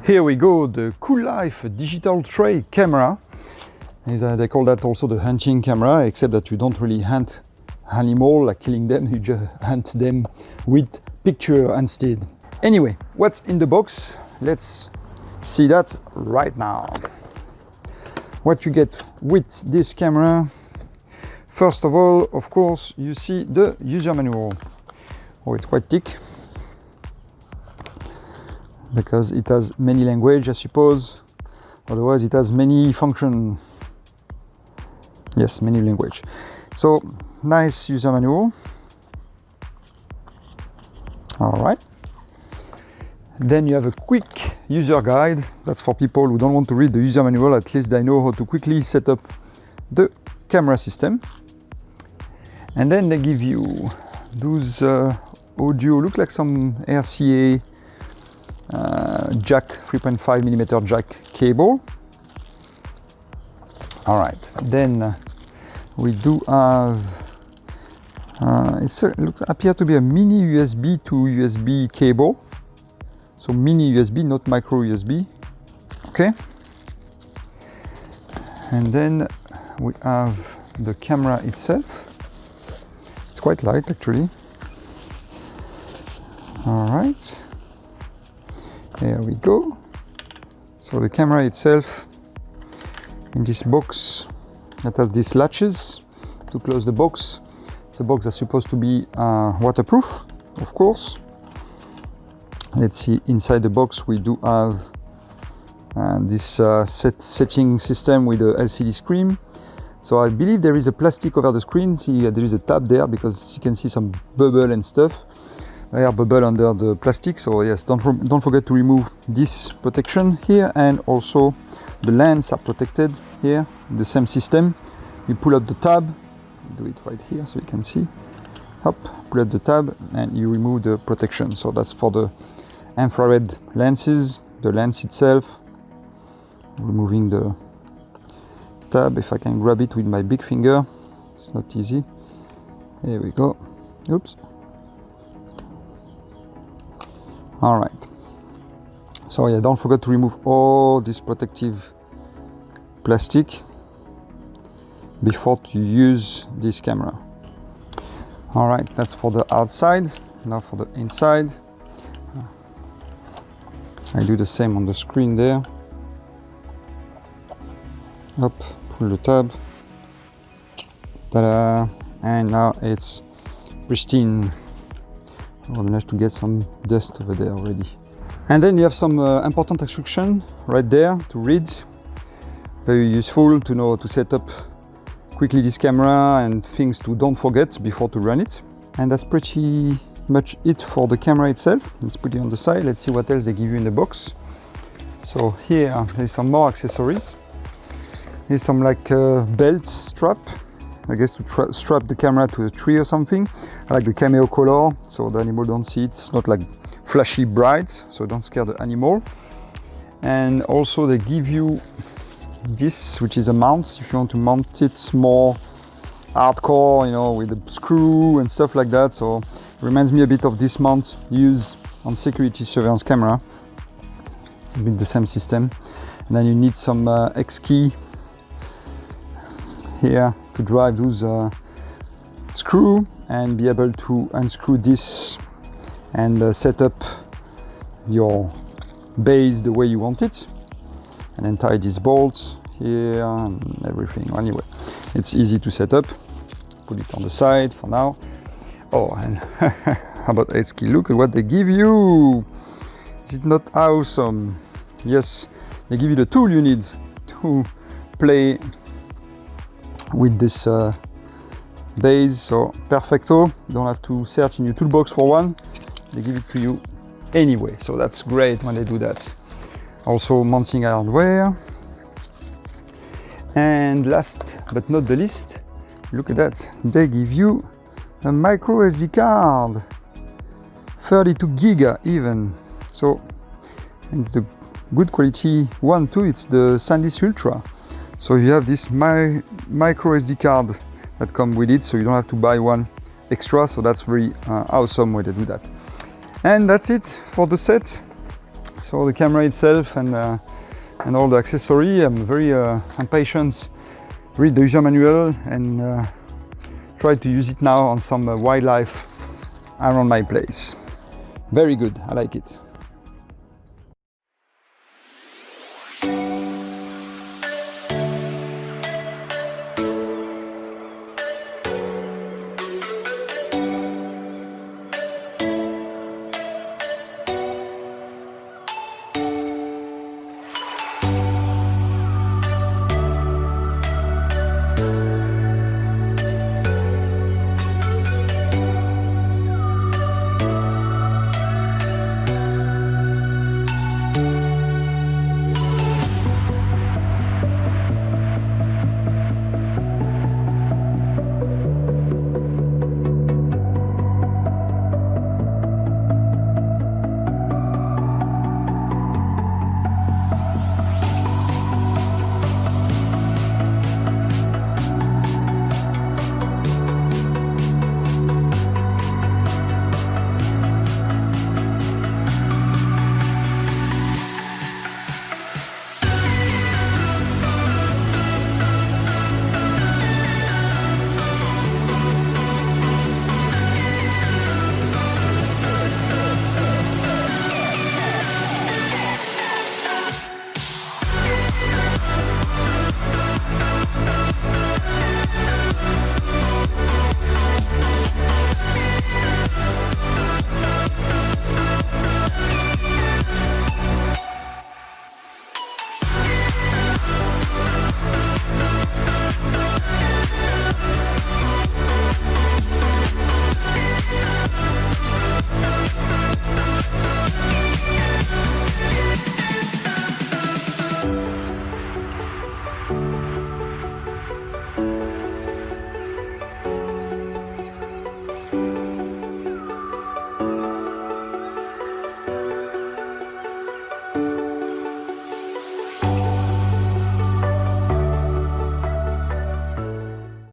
Here we go, the Coolife digital tray camera. They call that also the hunting camera, except that you don't really hunt animals like killing them, you just hunt them with picture instead. Anyway, what's in the box? Let's see that right now. What you get with this camera? First of all, of course, you see the user manual. Oh, it's quite thick because it has many languages, I suppose. Otherwise, it has many functions. Yes, many language. So, nice user manual. All right. Then you have a quick user guide. That's for people who don't want to read the user manual. At least they know how to quickly set up the camera system. And then they give you those audio, look like some RCA jack, 3.5mm jack cable. All right, then we do have, it appears to be a mini USB to USB cable. So mini USB, not micro USB, okay. And then we have the camera itself. It's quite light actually. All right, here we go. So the camera itself in this box that has these latches to close the box. It's a box that's supposed to be waterproof, of course. Let's see, inside the box we do have this setting system with the LCD screen. So I believe there is a plastic over the screen. See, there is a tab there because you can see some bubble and stuff. Air bubble under the plastic. So yes, don't forget to remove this protection here, and also the lens are protected here. The same system. You pull up the tab. Do it right here so you can see. Hop, pull up the tab, and you remove the protection. So that's for the infrared lenses. The lens itself. Removing the tab. If I can grab it with my big finger, it's not easy. Here we go. Oops. All right. So yeah, don't forget to remove all this protective plastic before to use this camera. All right, that's for the outside. Now for the inside. I do the same on the screen there. Up, pull the tab. Ta-da! And now it's pristine. I managed to get some dust over there already. And then you have some important instruction right there to read. Very useful to know how to set up quickly this camera and things to don't forget before to run it. And that's pretty much it for the camera itself. Let's put it on the side. Let's see what else they give you in the box. So here there's some more accessories. Here's some like belt strap, I guess to strap the camera to a tree or something. I like the cameo color, so the animal don't see it. It's not like flashy bright, so don't scare the animal. And also they give you this, which is a mount. If you want to mount it more hardcore, you know, with the screw and stuff like that. So it reminds me a bit of this mount used on security surveillance camera. It's a bit the same system. And then you need some X key here to drive those screw and be able to unscrew this and set up your base the way you want it, and then tie these bolts here and everything. Anyway, it's easy to set up. Put it on the side for now. Oh, and how about X key? Look at what they give you. Is it not awesome? Yes, they give you the tool you need to play with this base. So perfecto, you don't have to search in your toolbox for one, they give it to you anyway, so that's great when they do that. Also mounting hardware, and last but not the least, look at that, they give you a micro SD card, 32 giga even. So it's the good quality one too. It's the SanDisk Ultra. So you have this micro SD card that come with it, so you don't have to buy one extra. So that's very awesome way to do that. And that's it for the set. So the camera itself and all the accessory, I'm very impatient. Read the user manual and try to use it now on some wildlife around my place. Very good, I like it.